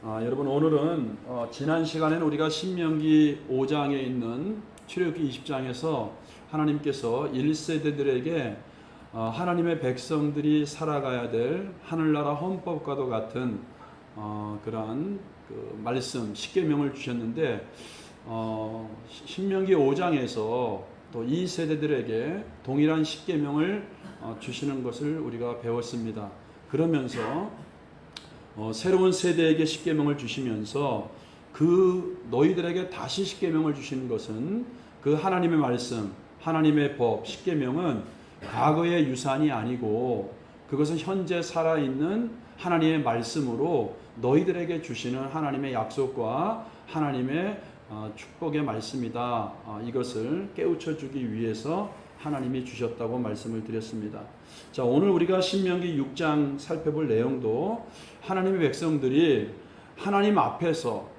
여러분 오늘은 지난 시간에는 우리가 신명기 5장에 있는 출애굽기 20장에서 하나님께서 1세대들에게 하나님의 백성들이 살아가야 될 하늘나라 헌법과도 같은 그러한 그 말씀, 십계명을 주셨는데 신명기 5장에서 또 이 세대들에게 동일한 십계명을 주시는 것을 우리가 배웠습니다. 그러면서 새로운 세대에게 십계명을 주시면서 그 너희들에게 다시 십계명을 주시는 것은 그 하나님의 말씀, 하나님의 법, 십계명은 과거의 유산이 아니고 그것은 현재 살아있는 하나님의 말씀으로 너희들에게 주시는 하나님의 약속과 하나님의 축복의 말씀이다. 이것을 깨우쳐 주기 위해서 하나님이 주셨다고 말씀을 드렸습니다. 자, 오늘 우리가 신명기 6장 살펴볼 내용도 하나님의 백성들이 하나님 앞에서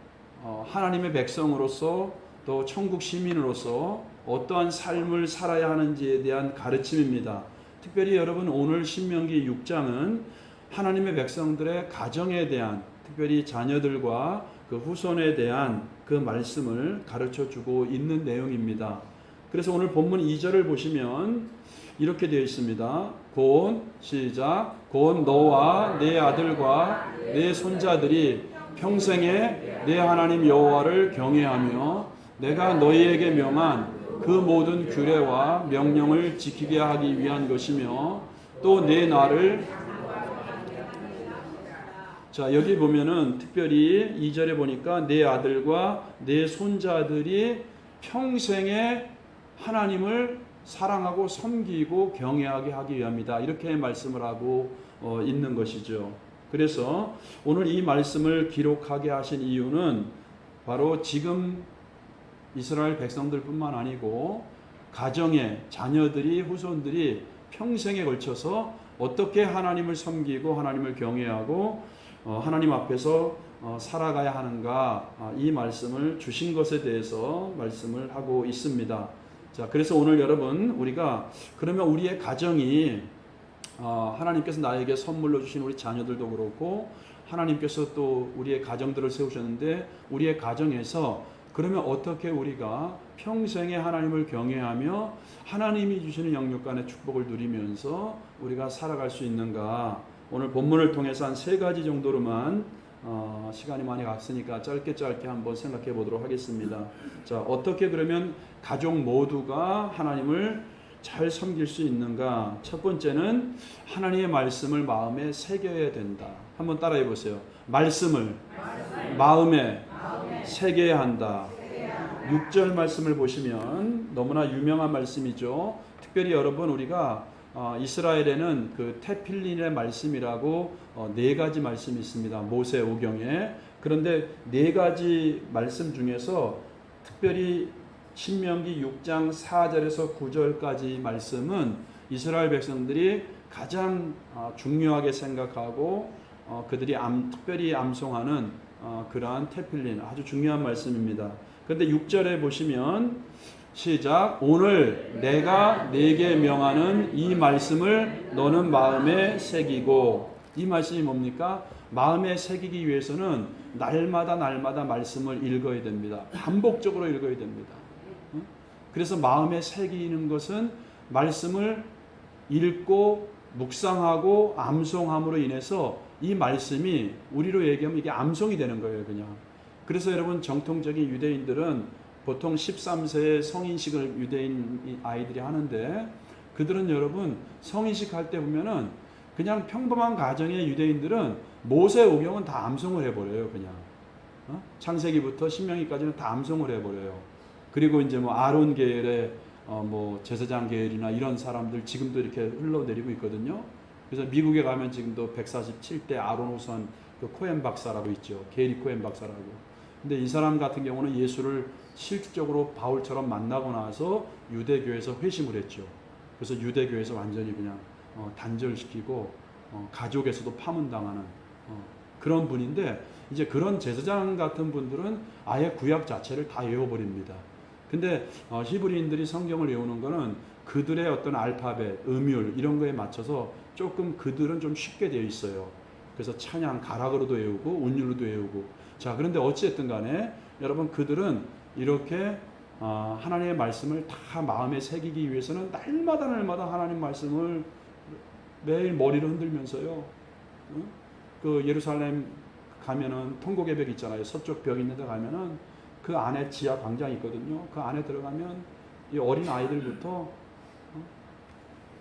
하나님의 백성으로서 또 천국 시민으로서 어떠한 삶을 살아야 하는지에 대한 가르침입니다. 특별히 여러분 오늘 신명기 6장은 하나님의 백성들의 가정에 대한, 특별히 자녀들과 그 후손에 대한 그 말씀을 가르쳐 주고 있는 내용입니다. 그래서 오늘 본문 2절을 보시면 이렇게 되어 있습니다. 곧 너와 내 아들과 내 손자들이 평생에 내 하나님 여호와를 경외하며 내가 너희에게 명한 그 모든 규례와 명령을 지키게 하기 위한 것이며 또 내 나를 자, 여기 보면은 특별히 2절에 보니까 내 아들과 내 손자들이 평생에 하나님을 사랑하고 섬기고 경외하게 하기 위함이다. 이렇게 말씀을 하고 있는 것이죠. 그래서 오늘 이 말씀을 기록하게 하신 이유는 바로 지금 이스라엘 백성들뿐만 아니고 가정의 자녀들이, 후손들이 평생에 걸쳐서 어떻게 하나님을 섬기고 하나님을 경외하고 하나님 앞에서 살아가야 하는가, 이 말씀을 주신 것에 대해서 말씀을 하고 있습니다. 자, 그래서 오늘 여러분 우리가 그러면 우리의 가정이 하나님께서 나에게 선물로 주신 우리 자녀들도 그렇고 하나님께서 또 우리의 가정들을 세우셨는데 우리의 가정에서 그러면 어떻게 우리가 평생에 하나님을 경외하며 하나님이 주시는 영육간의 축복을 누리면서 우리가 살아갈 수 있는가, 오늘 본문을 통해서 한 3가지 정도로만 시간이 많이 갔으니까 짧게 한번 생각해 보도록 하겠습니다. 자, 어떻게 그러면 가족 모두가 하나님을 잘 섬길 수 있는가? 첫 번째는 하나님의 말씀을 마음에 새겨야 된다. 한번 따라해 보세요. 말씀을 마음에 새겨야 한다. 6절 말씀을 보시면 너무나 유명한 말씀이죠. 특별히 여러분 우리가 이스라엘에는 그 테필린의 말씀이라고 4가지 말씀이 있습니다. 모세오경에. 그런데 4가지 말씀 중에서 특별히 신명기 6장 4절에서 9절까지 말씀은 이스라엘 백성들이 가장 중요하게 생각하고 그들이 특별히 암송하는 그러한 테필린, 아주 중요한 말씀입니다. 그런데 6절에 보시면 시작. 오늘 내가 네게 명하는 이 말씀을 너는 마음에 새기고. 이 말씀이 뭡니까? 마음에 새기기 위해서는 날마다 말씀을 읽어야 됩니다. 반복적으로 읽어야 됩니다. 그래서 마음에 새기는 것은 말씀을 읽고 묵상하고 암송함으로 인해서 이 말씀이 우리로 얘기하면 이게 암송이 되는 거예요, 그냥. 그래서 여러분 정통적인 유대인들은 보통 13세에 성인식을 유대인 아이들이 하는데 그들은 여러분 성인식 할 때 보면은 그냥 평범한 가정의 유대인들은 모세오경은 다 암송을 해버려요, 그냥. 창세기부터 신명기까지는 다 암송을 해버려요. 그리고 이제 뭐 아론 계열의 뭐 제사장 계열이나 이런 사람들 지금도 이렇게 흘러내리고 있거든요. 그래서 미국에 가면 지금도 147대 아론 후손 그 코엔 박사라고 있죠. 게리 코엔 박사라고. 근데 이 사람 같은 경우는 예수를 실질적으로 바울처럼 만나고 나서 유대교에서 회심을 했죠. 그래서 유대교에서 완전히 그냥 단절시키고 가족에서도 파문당하는 그런 분인데 이제 그런 제사장 같은 분들은 아예 구약 자체를 다 외워버립니다. 근데 히브리인들이 성경을 외우는 거는 그들의 어떤 알파벳, 음율 이런 거에 맞춰서 조금 그들은 좀 쉽게 되어 있어요. 그래서 찬양 가락으로도 외우고 운율로도 외우고. 자, 그런데 어찌됐든 간에 여러분, 그들은 이렇게 하나님의 말씀을 다 마음에 새기기 위해서는 날마다 하나님 말씀을 매일 머리를 흔들면서요. 그 예루살렘 가면은 통곡의 벽 있잖아요. 서쪽 벽 있는 데 가면은 그 안에 지하 광장이 있거든요. 그 안에 들어가면 이 어린 아이들부터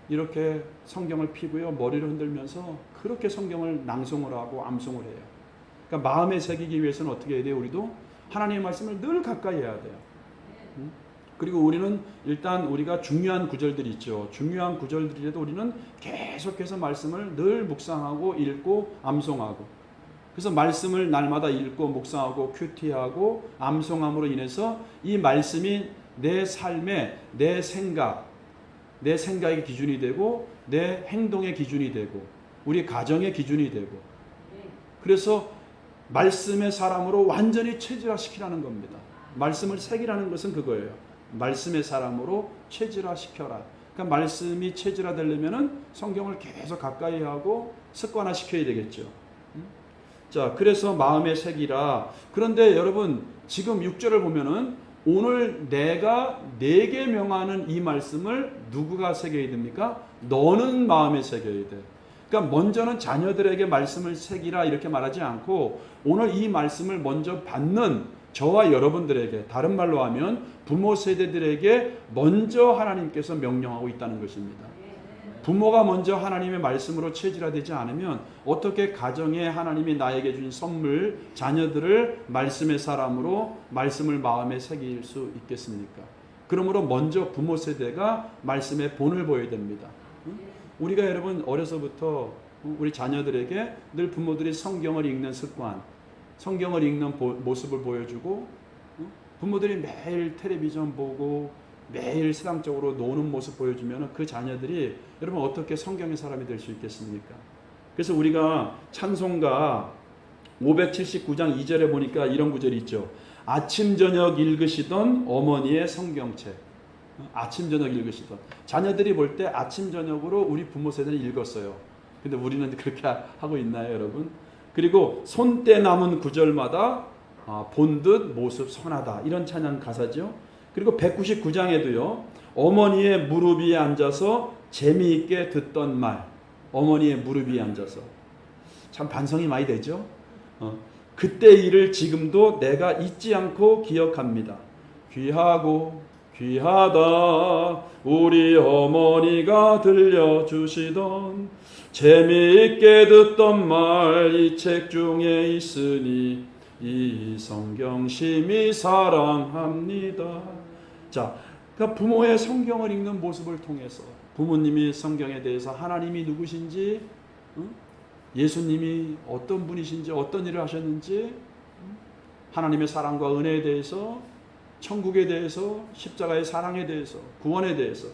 이렇게 성경을 피고요. 머리를 흔들면서 그렇게 성경을 낭송을 하고 암송을 해요. 그러니까 마음에 새기기 위해서는 어떻게 해야 돼요? 우리도 하나님의 말씀을 늘 가까이 해야 돼요. 그리고 우리는 일단 우리가 중요한 구절들이 있죠. 중요한 구절들이라도 우리는 계속해서 말씀을 늘 묵상하고 읽고 암송하고. 그래서 말씀을 날마다 읽고 묵상하고 큐티하고 암송함으로 인해서 이 말씀이 내 삶의 내 생각의 기준이 되고 내 행동의 기준이 되고 우리 가정의 기준이 되고, 그래서 말씀의 사람으로 완전히 체질화시키라는 겁니다. 말씀을 새기라는 것은 그거예요. 말씀의 사람으로 체질화시켜라. 그러니까 말씀이 체질화되려면은 성경을 계속 가까이 하고 습관화시켜야 되겠죠. 자, 그래서 마음에 새기라. 그런데 여러분, 지금 6절을 보면은 오늘 내가 네게 명하는 이 말씀을 누구가 새겨야 됩니까? 너는 마음에 새겨야 돼. 그러니까 먼저는 자녀들에게 말씀을 새기라 이렇게 말하지 않고 오늘 이 말씀을 먼저 받는 저와 여러분들에게, 다른 말로 하면 부모 세대들에게 먼저 하나님께서 명령하고 있다는 것입니다. 부모가 먼저 하나님의 말씀으로 체질화되지 않으면 어떻게 가정에 하나님이 나에게 주신 선물, 자녀들을 말씀의 사람으로 말씀을 마음에 새길 수 있겠습니까? 그러므로 먼저 부모 세대가 말씀의 본을 보여야 됩니다. 우리가 여러분 어려서부터 우리 자녀들에게 늘 부모들이 성경을 읽는 습관, 성경을 읽는 모습을 보여주고, 부모들이 매일 텔레비전 보고 매일 세상적으로 노는 모습 보여주면 그 자녀들이 여러분 어떻게 성경의 사람이 될 수 있겠습니까? 그래서 우리가 찬송가 579장 2절에 보니까 이런 구절이 있죠. 아침 저녁 읽으시던 어머니의 성경책. 아침 저녁 읽으시던. 자녀들이 볼 때 아침 저녁으로 우리 부모 세대는 읽었어요. 근데 우리는 그렇게 하고 있나요, 여러분? 그리고 손때 남은 구절마다 본듯 모습 선하다, 이런 찬양 가사죠. 그리고 199장에도요. 어머니의 무릎 위에 앉아서 재미있게 듣던 말. 어머니의 무릎 위에 앉아서. 참 반성이 많이 되죠. 그때 일을 지금도 내가 잊지 않고 기억합니다. 귀하고 귀하다 우리 어머니가 들려주시던 재미있게 듣던 말, 이 책 중에 있으니 이 성경 심히 사랑합니다. 자, 그러니까 부모의 성경을 읽는 모습을 통해서 부모님이 성경에 대해서 하나님이 누구신지, 예수님이 어떤 분이신지, 어떤 일을 하셨는지, 하나님의 사랑과 은혜에 대해서, 천국에 대해서, 십자가의 사랑에 대해서, 구원에 대해서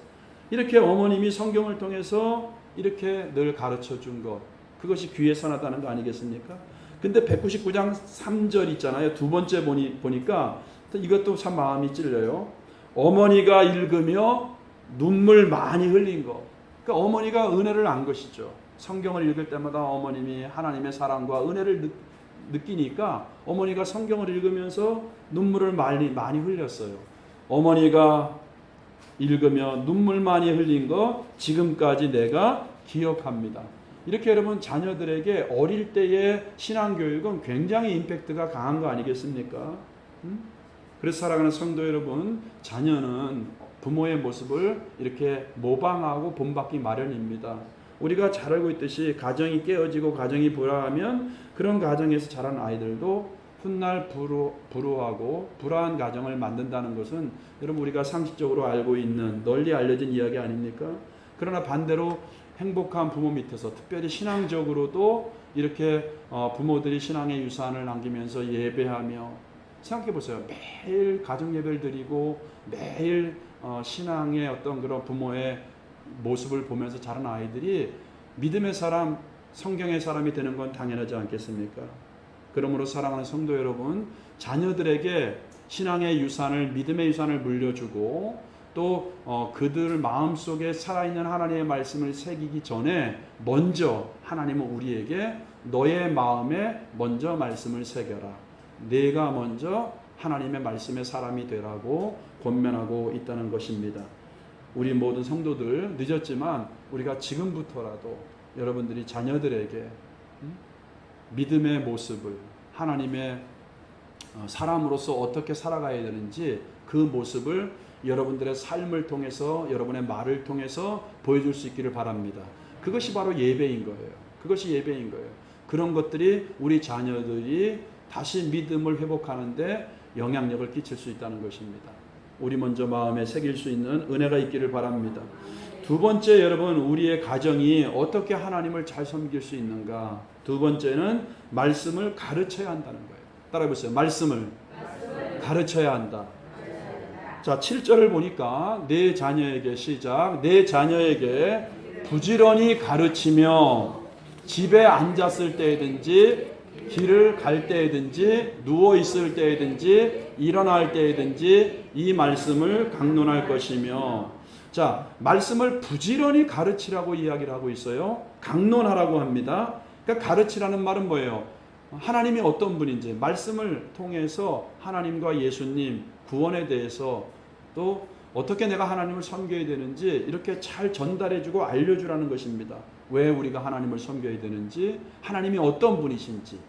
이렇게 어머님이 성경을 통해서 이렇게 늘 가르쳐 준 것, 그것이 귀에 선하다는 거 아니겠습니까? 근데 199장 3절 있잖아요. 두 번째 보니까 이것도 참 마음이 찔려요. 어머니가 읽으며 눈물 많이 흘린 거. 그러니까 어머니가 은혜를 안 것이죠. 성경을 읽을 때마다 어머님이 하나님의 사랑과 은혜를 느끼니까 어머니가 성경을 읽으면서 눈물을 많이 흘렸어요. 어머니가 읽으며 눈물 많이 흘린 거 지금까지 내가 기억합니다. 이렇게 여러분 자녀들에게 어릴 때의 신앙교육은 굉장히 임팩트가 강한 거 아니겠습니까? 그래서 사랑하는 성도 여러분, 자녀는 부모의 모습을 이렇게 모방하고 본받기 마련입니다. 우리가 잘 알고 있듯이 가정이 깨어지고 가정이 불화하면 그런 가정에서 자란 아이들도 훗날 불우하고 불화한 가정을 만든다는 것은 여러분 우리가 상식적으로 알고 있는 널리 알려진 이야기 아닙니까? 그러나 반대로 행복한 부모 밑에서 특별히 신앙적으로도 이렇게 부모들이 신앙의 유산을 남기면서 예배하며, 생각해 보세요. 매일 가정 예배를 드리고 매일 신앙의 어떤 그런 부모의 모습을 보면서 자란 아이들이 믿음의 사람, 성경의 사람이 되는 건 당연하지 않겠습니까? 그러므로 사랑하는 성도 여러분, 자녀들에게 신앙의 유산을, 믿음의 유산을 물려주고 또 그들 마음속에 살아있는 하나님의 말씀을 새기기 전에 먼저 하나님은 우리에게 너의 마음에 먼저 말씀을 새겨라. 내가 먼저 하나님의 말씀의 사람이 되라고 권면하고 있다는 것입니다. 우리 모든 성도들 늦었지만 우리가 지금부터라도 여러분들이 자녀들에게 믿음의 모습을, 하나님의 사람으로서 어떻게 살아가야 되는지 그 모습을 여러분들의 삶을 통해서, 여러분의 말을 통해서 보여줄 수 있기를 바랍니다. 그것이 바로 예배인 거예요. 그것이 예배인 거예요. 그런 것들이 우리 자녀들이 다시 믿음을 회복하는데 영향력을 끼칠 수 있다는 것입니다. 우리 먼저 마음에 새길 수 있는 은혜가 있기를 바랍니다. 두 번째, 여러분, 우리의 가정이 어떻게 하나님을 잘 섬길 수 있는가? 두 번째는 말씀을 가르쳐야 한다는 거예요. 따라해보세요. 말씀을 가르쳐야 한다. 자, 7절을 보니까 내 자녀에게, 시작, 내 자녀에게 부지런히 가르치며 집에 앉았을 때든지 길을 갈 때든지 누워 있을 때든지 일어날 때든지 이 말씀을 강론할 것이며, 자, 말씀을 부지런히 가르치라고 이야기를 하고 있어요. 강론하라고 합니다. 그러니까 가르치라는 말은 뭐예요? 하나님이 어떤 분인지, 말씀을 통해서 하나님과 예수님 구원에 대해서, 또 어떻게 내가 하나님을 섬겨야 되는지 이렇게 잘 전달해주고 알려주라는 것입니다. 왜 우리가 하나님을 섬겨야 되는지, 하나님이 어떤 분이신지,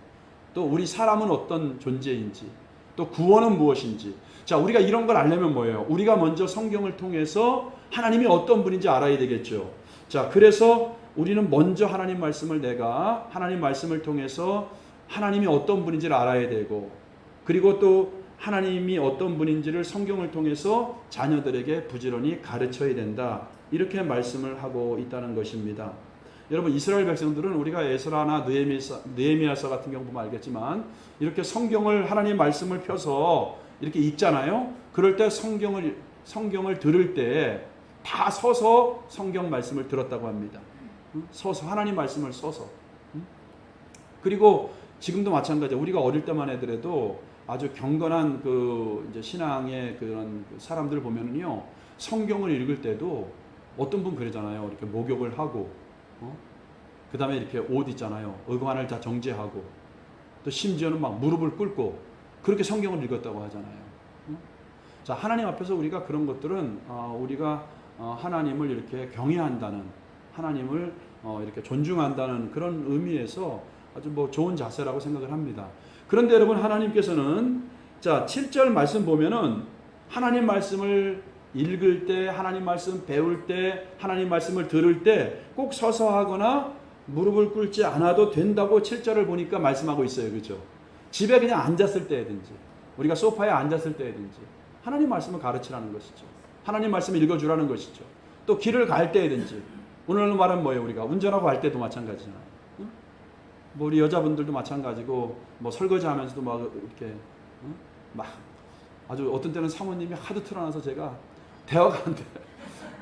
또 우리 사람은 어떤 존재인지, 또 구원은 무엇인지. 자, 우리가 이런 걸 알려면 뭐예요? 우리가 먼저 성경을 통해서 하나님이 어떤 분인지 알아야 되겠죠. 자, 그래서 우리는 먼저 하나님 말씀을, 내가 하나님 말씀을 통해서 하나님이 어떤 분인지를 알아야 되고, 그리고 또 하나님이 어떤 분인지를 성경을 통해서 자녀들에게 부지런히 가르쳐야 된다. 이렇게 말씀을 하고 있다는 것입니다. 여러분, 이스라엘 백성들은 우리가 에스라나 느헤미야서 같은 경우 보면 알겠지만 이렇게 성경을, 하나님 말씀을 펴서 이렇게 읽잖아요. 그럴 때 성경을 들을 때 다 서서 성경 말씀을 들었다고 합니다. 서서, 하나님 말씀을 서서. 그리고 지금도 마찬가지예요. 우리가 어릴 때만 해더라도 아주 경건한 그 이제 신앙의 그런 사람들 보면은요, 성경을 읽을 때도 어떤 분 그러잖아요. 이렇게 목욕을 하고, 그 다음에 이렇게 옷 있잖아요. 의관을 다 정제하고, 또 심지어는 막 무릎을 꿇고 그렇게 성경을 읽었다고 하잖아요. 자, 하나님 앞에서 우리가 그런 것들은 우리가 하나님을 이렇게 경외한다는, 하나님을 이렇게 존중한다는 그런 의미에서 아주 뭐 좋은 자세라고 생각을 합니다. 그런데 여러분, 하나님께서는, 자, 7절 말씀 보면은 하나님 말씀을 읽을 때, 하나님 말씀 배울 때, 하나님 말씀을 들을 때 꼭 서서 하거나 무릎을 꿇지 않아도 된다고 7절을 보니까 말씀하고 있어요. 그죠? 집에 그냥 앉았을 때든지, 우리가 소파에 앉았을 때든지 하나님 말씀을 가르치라는 것이죠. 하나님 말씀을 읽어주라는 것이죠. 또 길을 갈 때든지, 오늘 말은 뭐예요? 우리가 운전하고 갈 때도 마찬가지잖아요. 뭐 우리 여자분들도 마찬가지고, 뭐 설거지 하면서도 막 이렇게 막 아주 어떤 때는 사모님이 하도 틀어놔서 제가 대화가 안 돼요.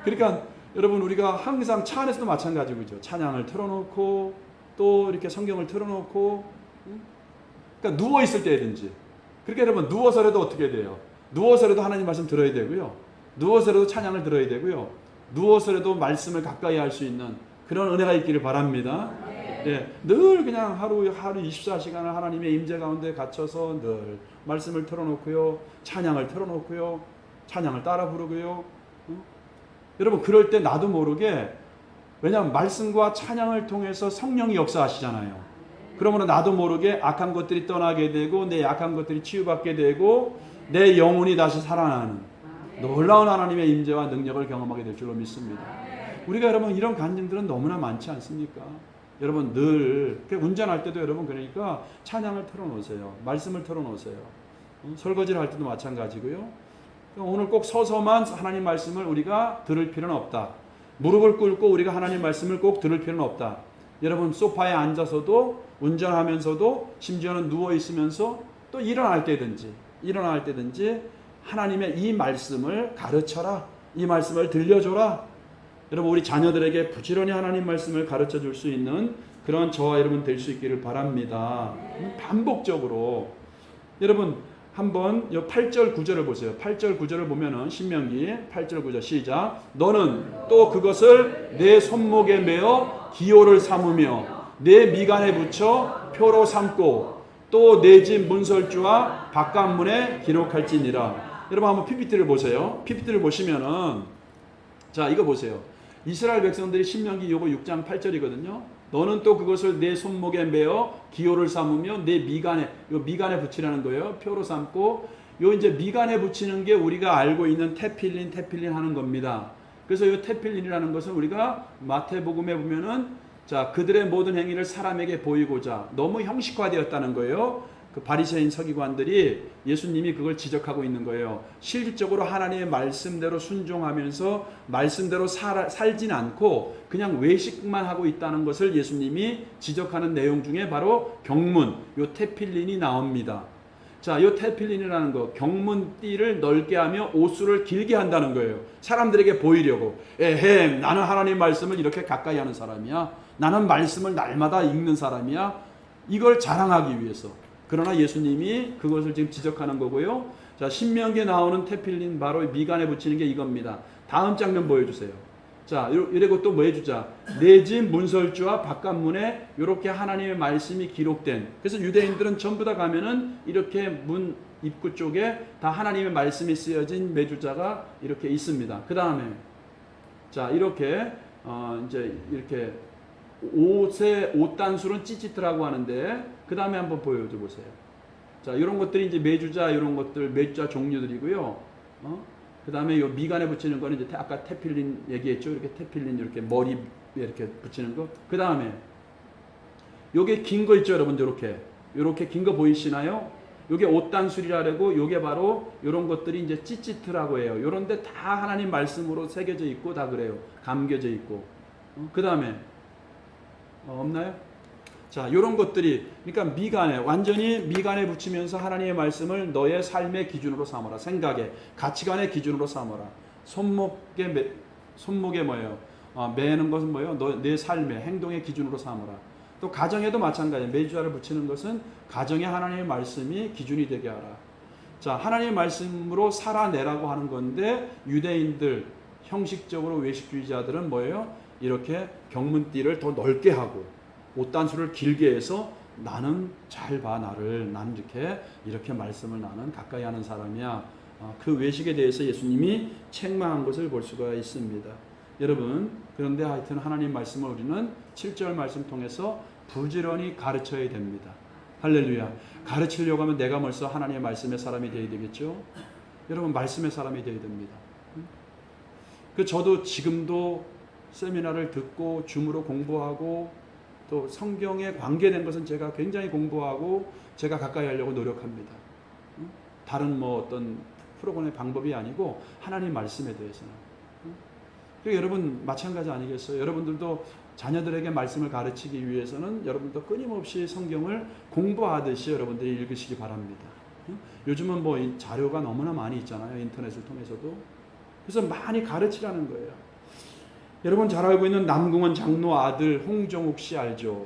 그러니까 여러분, 우리가 항상 차 안에서도 마찬가지죠. 찬양을 틀어놓고 또 이렇게 성경을 틀어놓고, 그러니까 누워 있을 때든지. 그러니까 여러분, 누워서라도 어떻게 돼요? 누워서라도 하나님 말씀 들어야 되고요. 누워서라도 찬양을 들어야 되고요. 누워서라도 말씀을 가까이 할 수 있는 그런 은혜가 있기를 바랍니다. 네, 늘 그냥 하루 24시간을 하나님의 임재 가운데 갇혀서 늘 말씀을 틀어놓고요, 찬양을 틀어놓고요, 찬양을 따라 부르고요. 여러분, 그럴 때 나도 모르게, 왜냐하면 말씀과 찬양을 통해서 성령이 역사하시잖아요. 그러므로 나도 모르게 악한 것들이 떠나게 되고, 내 약한 것들이 치유받게 되고, 내 영혼이 다시 살아나는 놀라운 하나님의 임재와 능력을 경험하게 될 줄로 믿습니다. 우리가 여러분, 이런 간증들은 너무나 많지 않습니까? 여러분, 늘 운전할 때도 여러분, 그러니까 찬양을 틀어놓으세요. 말씀을 틀어놓으세요. 설거지를 할 때도 마찬가지고요. 오늘 꼭 서서만 하나님 말씀을 우리가 들을 필요는 없다. 무릎을 꿇고 우리가 하나님 말씀을 꼭 들을 필요는 없다. 여러분, 소파에 앉아서도, 운전하면서도, 심지어는 누워 있으면서, 또 일어날 때든지 하나님의 이 말씀을 가르쳐라. 이 말씀을 들려줘라. 여러분, 우리 자녀들에게 부지런히 하나님 말씀을 가르쳐 줄 수 있는 그런 저와 여러분 될 수 있기를 바랍니다. 반복적으로. 여러분, 한번 8절 9절을 보세요. 8절 9절을 보면은 신명기 8절 9절 시작. 너는 또 그것을 내 손목에 메어 기호를 삼으며 내 미간에 붙여 표로 삼고 또 내 집 문설주와 바깥문에 기록할지니라. 여러분 한번 PPT를 보세요. PPT를 보시면은 자 이거 보세요. 이스라엘 백성들이 신명기 요거 6장 8절이거든요. 너는 또 그것을 내 손목에 매어 기호를 삼으며 내 미간에, 요 미간에 붙이라는 거예요. 표로 삼고 요 이제 미간에 붙이는 게 우리가 알고 있는 테필린 하는 겁니다. 그래서 요 테필린이라는 것은 우리가 마태복음에 보면은 자 그들의 모든 행위를 사람에게 보이고자 너무 형식화되었다는 거예요. 그 바리새인 서기관들이 예수님이 그걸 지적하고 있는 거예요. 실질적으로 하나님의 말씀대로 순종하면서 말씀대로 살진 않고 그냥 외식만 하고 있다는 것을 예수님이 지적하는 내용 중에 바로 경문, 요 테필린이 나옵니다. 자, 요 테필린이라는 거, 경문띠를 넓게 하며 옷수를 길게 한다는 거예요. 사람들에게 보이려고. 에헴, 나는 하나님 말씀을 이렇게 가까이 하는 사람이야. 나는 말씀을 날마다 읽는 사람이야. 이걸 자랑하기 위해서. 그러나 예수님이 그것을 지금 지적하는 거고요. 자, 신명기에 나오는 테필린 바로 미간에 붙이는 게 이겁니다. 다음 장면 보여주세요. 자, 이러고 또 뭐 해주자. 내 집 문설주와 바깥문에 이렇게 하나님의 말씀이 기록된. 그래서 유대인들은 전부 다 가면은 이렇게 문 입구 쪽에 다 하나님의 말씀이 쓰여진 매주자가 이렇게 있습니다. 그 다음에 자 이렇게 이제 이렇게 옷의 옷 단술은 찌찌트라고 하는데 그 다음에 한번 보여줘 보세요. 자 이런 것들이 이제 매주자 이런 것들 매주자 종류들이고요. 그 다음에 요 미간에 붙이는 거는 이제 아까 테필린 얘기했죠. 이렇게 테필린 이렇게 머리 이렇게 붙이는 거. 그 다음에 요게 긴 거 있죠, 여러분들 이렇게 긴 거 보이시나요? 요게 옷단술이라 그러고 요게 바로 요런 것들이 이제 찌찌트라고 해요. 요런데 다 하나님 말씀으로 새겨져 있고 다 그래요. 감겨져 있고. 그 다음에 없나요? 자, 요런 것들이 그러니까 미간에 완전히 미간에 붙이면서 하나님의 말씀을 너의 삶의 기준으로 삼아라. 생각의 가치관의 기준으로 삼아라. 손목에 뭐예요? 매는 것은 뭐예요? 내 삶의 행동의 기준으로 삼아라. 또 가정에도 마찬가지예요. 매주자를 붙이는 것은 가정에 하나님의 말씀이 기준이 되게 하라. 자, 하나님의 말씀으로 살아내라고 하는 건데 유대인들 형식적으로 외식주의자들은 뭐예요? 이렇게 경문띠를 더 넓게 하고 옷단수를 길게 해서 나는 잘 봐 나를 난 이렇게 말씀을 나는 가까이 하는 사람이야. 그 외식에 대해서 예수님이 책망한 것을 볼 수가 있습니다. 여러분 그런데 하여튼 하나님 말씀을 우리는 7절 말씀 통해서 부지런히 가르쳐야 됩니다. 할렐루야. 가르치려고 하면 내가 벌써 하나님의 말씀의 사람이 되어야 되겠죠. 여러분 말씀의 사람이 되어야 됩니다. 저도 지금도 세미나를 듣고 줌으로 공부하고 또 성경에 관계된 것은 제가 굉장히 공부하고 제가 가까이 하려고 노력합니다. 다른 뭐 어떤 프로그램의 방법이 아니고 하나님 말씀에 대해서는. 그리고 여러분 마찬가지 아니겠어요? 여러분들도 자녀들에게 말씀을 가르치기 위해서는 여러분도 끊임없이 성경을 공부하듯이 여러분들이 읽으시기 바랍니다. 요즘은 뭐 자료가 너무나 많이 있잖아요. 인터넷을 통해서도. 그래서 많이 가르치라는 거예요. 여러분 잘 알고 있는 남궁원 장로 아들 홍정욱 씨 알죠?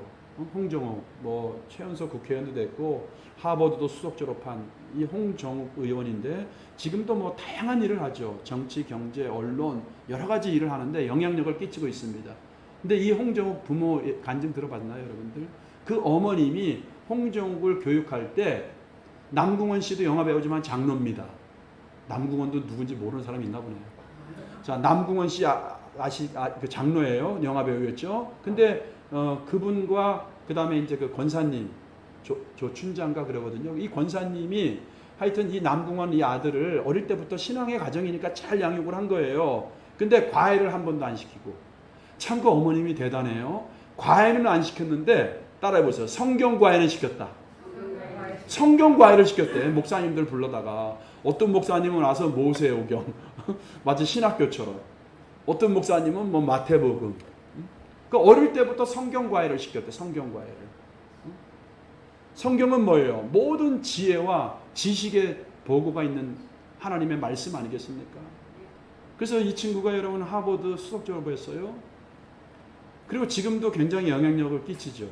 홍정욱 뭐 최연소 국회의원도 됐고 하버드도 수석 졸업한 이 홍정욱 의원인데 지금도 뭐 다양한 일을 하죠. 정치, 경제, 언론 여러 가지 일을 하는데 영향력을 끼치고 있습니다. 근데 이 홍정욱 부모 간증 들어봤나요, 여러분들? 그 어머님이 홍정욱을 교육할 때 남궁원 씨도 영화 배우지만 장로입니다. 남궁원도 누군지 모르는 사람이 있나 보네요. 자, 남궁원 씨 그 장로예요. 영화 배우였죠. 근데 그분과 그 다음에 이제 그 권사님 조춘장가 그러거든요. 이 권사님이 하여튼 이 남궁원 이 아들을 어릴 때부터 신앙의 가정이니까 잘 양육을 한 거예요. 근데 과외를 한 번도 안 시키고 참 그 어머님이 대단해요. 과외는 안 시켰는데 따라해보세요. 성경 과외는 시켰다. 성경 과외를 시켰대. 목사님들 불러다가 어떤 목사님은 와서 모세오경 마치 신학교처럼 어떤 목사님은 뭐 마태복음. 그 어릴 때부터 성경 과외를 시켰대. 성경 과외를. 성경은 뭐예요? 모든 지혜와 지식의 보고가 있는 하나님의 말씀 아니겠습니까? 그래서 이 친구가 여러분 하버드 수석 졸업했어요. 그리고 지금도 굉장히 영향력을 끼치죠.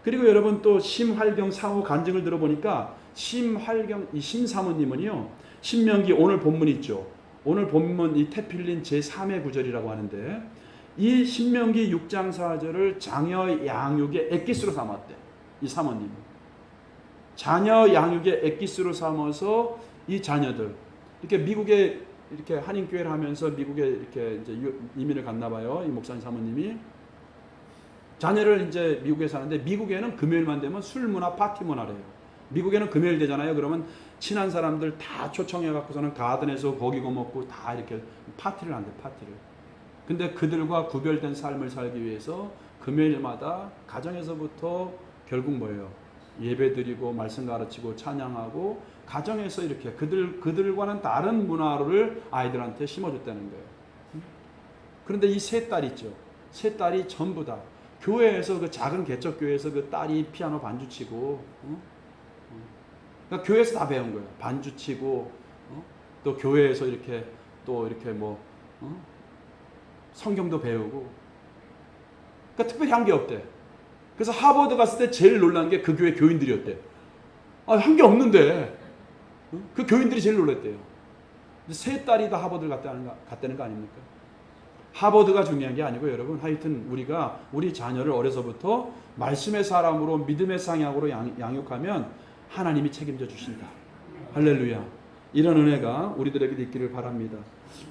그리고 여러분 또 심활경 사후 간증을 들어보니까 심활경 이 심사모님은요. 신명기 오늘 본문 있죠. 오늘 본문 이 테필린 제3의 구절이라고 하는데 이 신명기 6장 4절을 자녀 양육의 엑기스로 삼았대. 이 사모님은. 자녀 양육의 엑기스로 삼아서 이 자녀들 이렇게 미국에 이렇게 한인교회를 하면서 미국에 이렇게 이제 이민을 갔나 봐요. 이 목사님 사모님이. 자녀를 이제 미국에 사는데 미국에는 금요일만 되면 술 문화, 파티 문화래요. 미국에는 금요일 되잖아요. 그러면 친한 사람들 다 초청해 갖고서는 가든에서 고기고 먹고 다 이렇게 파티를 한대, 파티를. 근데 그들과 구별된 삶을 살기 위해서 금요일마다 가정에서부터 결국 뭐예요? 예배 드리고 말씀 가르치고 찬양하고 가정에서 이렇게 그들과는 다른 문화를 아이들한테 심어줬다는 거예요. 그런데 이 세 딸 있죠. 세 딸이 전부 다 교회에서 그 작은 개척교회에서 그 딸이 피아노 반주 치고 그러니까 교회에서 다 배운 거예요. 반주 치고 또 교회에서 이렇게 또 이렇게 뭐 성경도 배우고 그러니까 특별히 한 게 없대. 그래서 하버드 갔을 때 제일 놀란 게 그 교회 교인들이었대. 한 게 없는데 그 교인들이 제일 놀랐대요. 세 딸이 다 하버드를 갔다는 거 아닙니까? 하버드가 중요한 게 아니고 여러분 하여튼 우리가 우리 자녀를 어려서부터 말씀의 사람으로 믿음의 상향으로 양육하면 하나님이 책임져 주신다. 할렐루야. 이런 은혜가 우리들에게 있기를 바랍니다.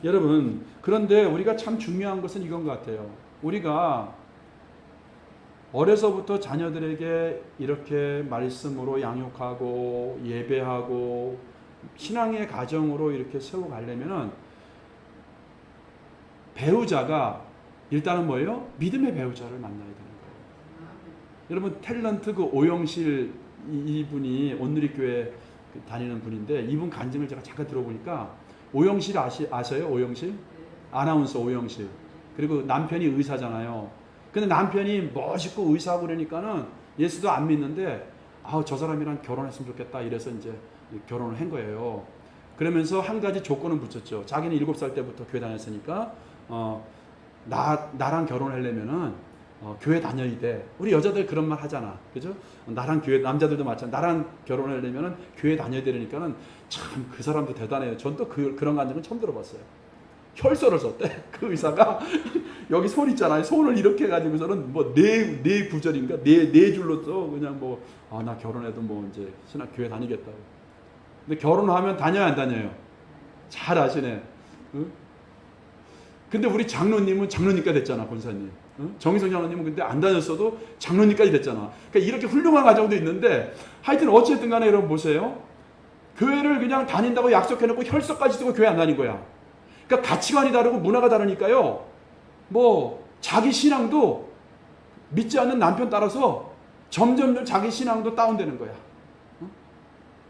여러분 그런데 우리가 참 중요한 것은 이건 것 같아요. 우리가 어려서부터 자녀들에게 이렇게 말씀으로 양육하고 예배하고 신앙의 가정으로 이렇게 세워가려면은 배우자가 일단은 뭐예요? 믿음의 배우자를 만나야 되는 거예요. 여러분 탤런트 그 오영실 이분이 온누리교회 다니는 분인데 이분 간증을 제가 잠깐 들어보니까 오영실 아세요? 오영실? 아나운서 오영실. 그리고 남편이 의사잖아요. 근데 남편이 멋있고 의사하고 그러니까는 예수도 안 믿는데 저 사람이랑 결혼했으면 좋겠다 이래서 이제 결혼을 한 거예요. 그러면서 한 가지 조건을 붙였죠. 자기는 7살 때부터 교회 다녔으니까 나랑 결혼하려면은 교회 다녀야 돼. 우리 여자들 그런 말 하잖아. 그죠? 나랑 교회, 남자들도 마찬가지. 나랑 결혼하려면은 교회 다녀야 되니까는 참 그 사람도 대단해요. 전 또 그런 간증은 처음 들어봤어요. 혈서를 썼대. 그 의사가 여기 손 있잖아요. 손을 이렇게 해가지고서는 뭐 네 구절인가 네 줄로 써. 그냥 뭐 나 결혼해도 뭐 이제 신학 교회 다니겠다고. 근데 결혼하면 다녀야 안 다녀요? 잘 아시네. 응? 근데 우리 장로님은 장로니까 됐잖아, 권사님. 응? 정희성 장로님은 근데 안 다녔어도 장로니까지 됐잖아. 그러니까 이렇게 훌륭한 가정도 있는데 하여튼 어쨌든 간에 여러분 보세요. 교회를 그냥 다닌다고 약속해놓고 혈서까지 쓰고 교회 안 다닌 거야. 그러니까 가치관이 다르고 문화가 다르니까요. 뭐 자기 신앙도 믿지 않는 남편 따라서 점점 자기 신앙도 다운되는 거야.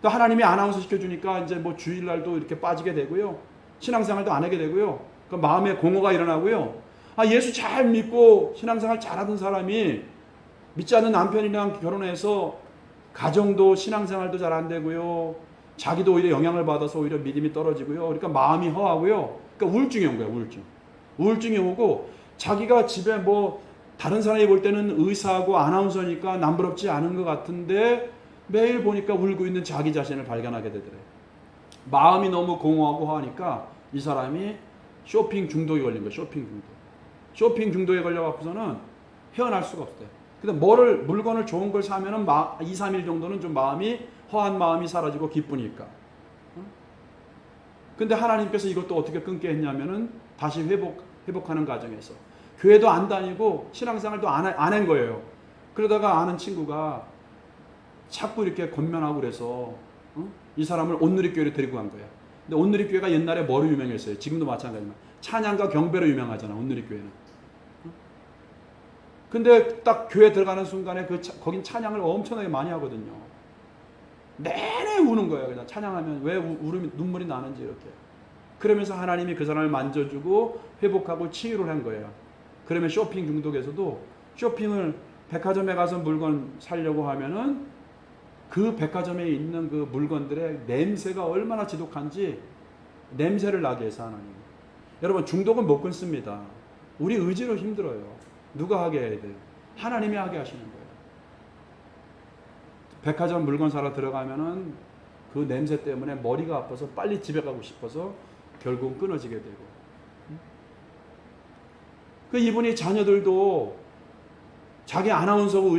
또 하나님이 아나운서 시켜주니까 이제 뭐 주일날도 이렇게 빠지게 되고요. 신앙생활도 안 하게 되고요. 그 마음에 공허가 일어나고요. 예수 잘 믿고 신앙생활 잘하던 사람이 믿지 않는 남편이랑 결혼해서 가정도 신앙생활도 잘 안 되고요. 자기도 오히려 영향을 받아서 오히려 믿음이 떨어지고요. 그러니까 마음이 허하고요. 그러니까 우울증이 온 거야, 우울증. 우울증이 오고 자기가 집에 뭐 다른 사람이 볼 때는 의사하고 아나운서니까 남부럽지 않은 것 같은데 매일 보니까 울고 있는 자기 자신을 발견하게 되더래요. 마음이 너무 공허하고 허하니까 이 사람이 쇼핑 중독에 걸린 거예요. 쇼핑 중독. 쇼핑 중독에 걸려갖고서는 헤어날 수가 없어요. 근데 물건을 좋은 걸 사면은 2, 3일 정도는 좀 허한 마음이 사라지고 기쁘니까. 근데 하나님께서 이것도 어떻게 끊게 했냐면은 다시 회복하는 과정에서 교회도 안 다니고 신앙생활도 안 한 거예요. 그러다가 아는 친구가 자꾸 이렇게 권면하고 그래서 이 사람을 온누리교회로 데리고 간 거야. 근데 온누리교회가 옛날에 뭐로 유명했어요? 지금도 마찬가지지만 찬양과 경배로 유명하잖아. 온누리교회는. 근데 딱 교회 들어가는 순간에 거긴 찬양을 엄청나게 많이 하거든요. 내내 우는 거예요. 그냥 찬양하면 왜 눈물이 나는지 이렇게. 그러면서 하나님이 그 사람을 만져주고 회복하고 치유를 한 거예요. 그러면 쇼핑 중독에서도 쇼핑을 백화점에 가서 물건 사려고 하면은 그 백화점에 있는 그 물건들의 냄새가 얼마나 지독한지 냄새를 나게 해서 하나님. 여러분 중독은 못 끊습니다. 우리 의지로 힘들어요. 누가 하게 해야 돼요? 하나님이 하게 하시는 거예요. 백화점 물건 사러 들어가면은 그 냄새 때문에 머리가 아파서 빨리 집에 가고 싶어서 결국 끊어지게 되고. 그 이분이 자녀들도 자기 아나운서고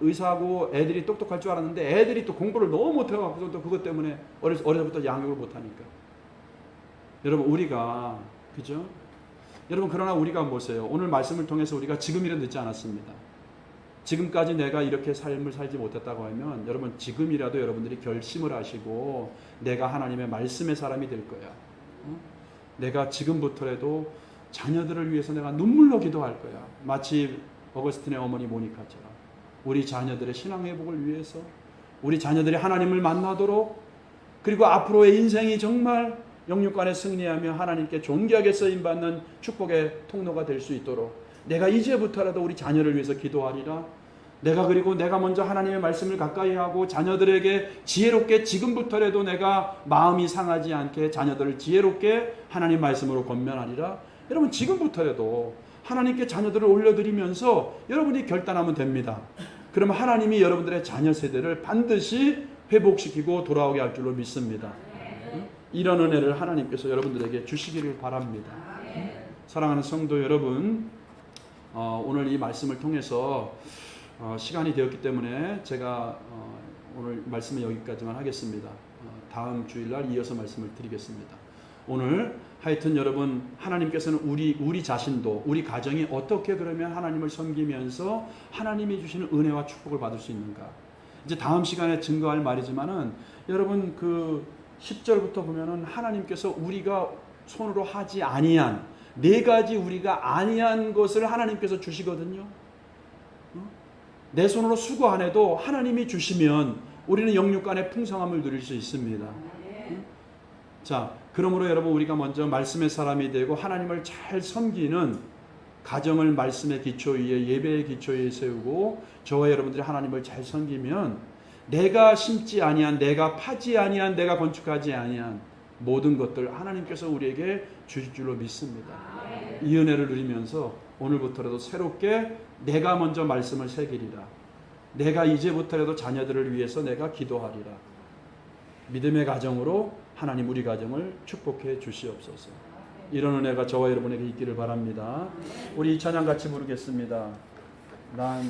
의사고 애들이 똑똑할 줄 알았는데 애들이 또 공부를 너무 못해갖고 또 그것 때문에 어려서부터 양육을 못하니까. 여러분 우리가 그죠? 여러분 그러나 우리가 보세요. 오늘 말씀을 통해서 우리가 지금이라도 늦지 않았습니다. 지금까지 내가 이렇게 삶을 살지 못했다고 하면 여러분 지금이라도 여러분들이 결심을 하시고 내가 하나님의 말씀의 사람이 될 거야. 내가 지금부터라도 자녀들을 위해서 내가 눈물로 기도할 거야. 마치 어거스틴의 어머니 모니카처럼 우리 자녀들의 신앙 회복을 위해서 우리 자녀들이 하나님을 만나도록 그리고 앞으로의 인생이 정말 영육간에 승리하며 하나님께 존귀하게 쓰임받는 축복의 통로가 될 수 있도록 내가 이제부터라도 우리 자녀를 위해서 기도하리라. 그리고 내가 먼저 하나님의 말씀을 가까이 하고 자녀들에게 지혜롭게 지금부터라도 내가 마음이 상하지 않게 자녀들을 지혜롭게 하나님 말씀으로 권면하리라. 여러분 지금부터라도 하나님께 자녀들을 올려드리면서 여러분이 결단하면 됩니다. 그러면 하나님이 여러분들의 자녀 세대를 반드시 회복시키고 돌아오게 할 줄로 믿습니다. 이런 은혜를 하나님께서 여러분들에게 주시기를 바랍니다. 사랑하는 성도 여러분, 오늘 이 말씀을 통해서 시간이 되었기 때문에 제가 오늘 말씀은 여기까지만 하겠습니다. 다음 주일날 이어서 말씀을 드리겠습니다. 오늘 하여튼 여러분 하나님께서는 우리 자신도 우리 가정이 어떻게 그러면 하나님을 섬기면서 하나님이 주시는 은혜와 축복을 받을 수 있는가. 이제 다음 시간에 증거할 말이지만은 여러분 그 10절부터 보면은 하나님께서 우리가 손으로 하지 아니한 4가지 우리가 아니한 것을 하나님께서 주시거든요. 내 손으로 수고 안 해도 하나님이 주시면 우리는 영육간의 풍성함을 누릴 수 있습니다. 자, 그러므로 여러분 우리가 먼저 말씀의 사람이 되고 하나님을 잘 섬기는 가정을 말씀의 기초 위에 예배의 기초 위에 세우고 저와 여러분들이 하나님을 잘 섬기면 내가 심지 아니한 내가 파지 아니한 내가 건축하지 아니한 모든 것들 하나님께서 우리에게 주실 줄로 믿습니다. 이 은혜를 누리면서 오늘부터라도 새롭게 내가 먼저 말씀을 새기리라. 내가 이제부터라도 자녀들을 위해서 내가 기도하리라. 믿음의 가정으로 하나님 우리 가정을 축복해 주시옵소서. 이런 은혜가 저와 여러분에게 있기를 바랍니다. 우리 이 찬양 같이 부르겠습니다. 난